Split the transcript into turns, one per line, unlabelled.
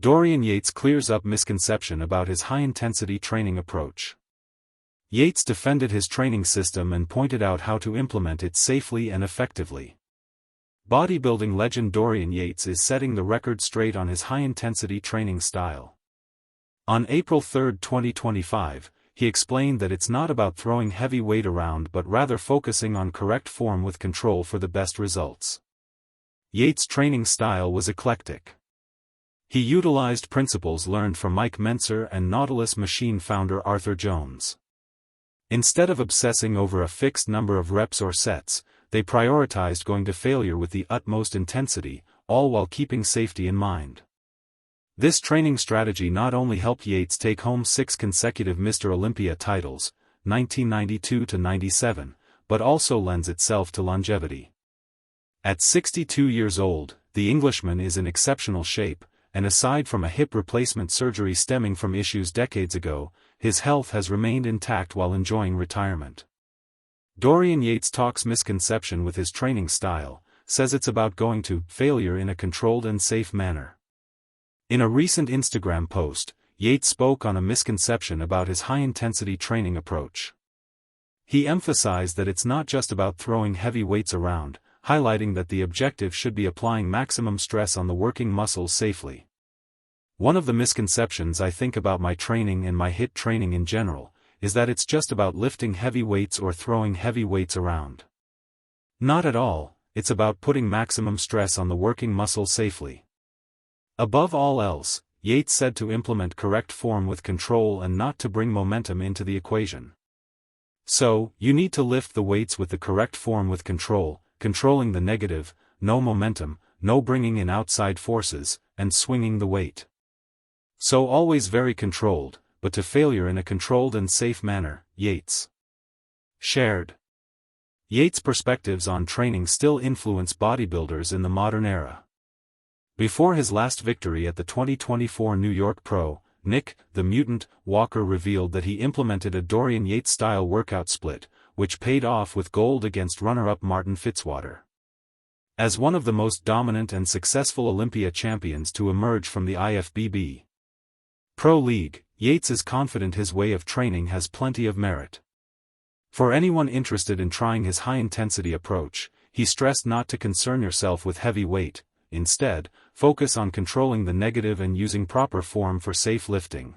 Dorian Yates clears up misconception about his high-intensity training approach. Yates defended his training system and pointed out how to implement it safely and effectively. Bodybuilding legend Dorian Yates is setting the record straight on his high-intensity training style. On April 3, 2025, he explained that it's not about throwing heavy weight around but rather focusing on correct form with control for the best results. Yates' training style was eclectic. He utilized principles learned from Mike Mentzer and Nautilus machine founder Arthur Jones. Instead of obsessing over a fixed number of reps or sets, they prioritized going to failure with the utmost intensity, all while keeping safety in mind. This training strategy not only helped Yates take home 6 consecutive Mr. Olympia titles, 1992–97, but also lends itself to longevity. At 62 years old, the Englishman is in exceptional shape, and aside from a hip replacement surgery stemming from issues decades ago, his health has remained intact while enjoying retirement. Dorian Yates talks misconception with his training style, says it's about going to failure in a controlled and safe manner. In a recent Instagram post, Yates spoke on a misconception about his high-intensity training approach. He emphasized that it's not just about throwing heavy weights around, highlighting that the objective should be applying maximum stress on the working muscles safely. One of the misconceptions I think about my training and my HIIT training in general, is that it's just about lifting heavy weights or throwing heavy weights around. Not at all, it's about putting maximum stress on the working muscle safely. Above all else, Yates said to implement correct form with control and not to bring momentum into the equation. So, you need to lift the weights with the correct form with control, controlling the negative, no momentum, no bringing in outside forces, and swinging the weight. So always very controlled, but to failure in a controlled and safe manner, Yates shared. Yates' perspectives on training still influence bodybuilders in the modern era. Before his last victory at the 2024 New York Pro, Nick, the Mutant, Walker revealed that he implemented a Dorian Yates-style workout split, which paid off with gold against runner-up Martin Fitzwater. As one of the most dominant and successful Olympia champions to emerge from the IFBB Pro League, Yates is confident his way of training has plenty of merit. For anyone interested in trying his high-intensity approach, he stressed not to concern yourself with heavy weight, instead, focus on controlling the negative and using proper form for safe lifting.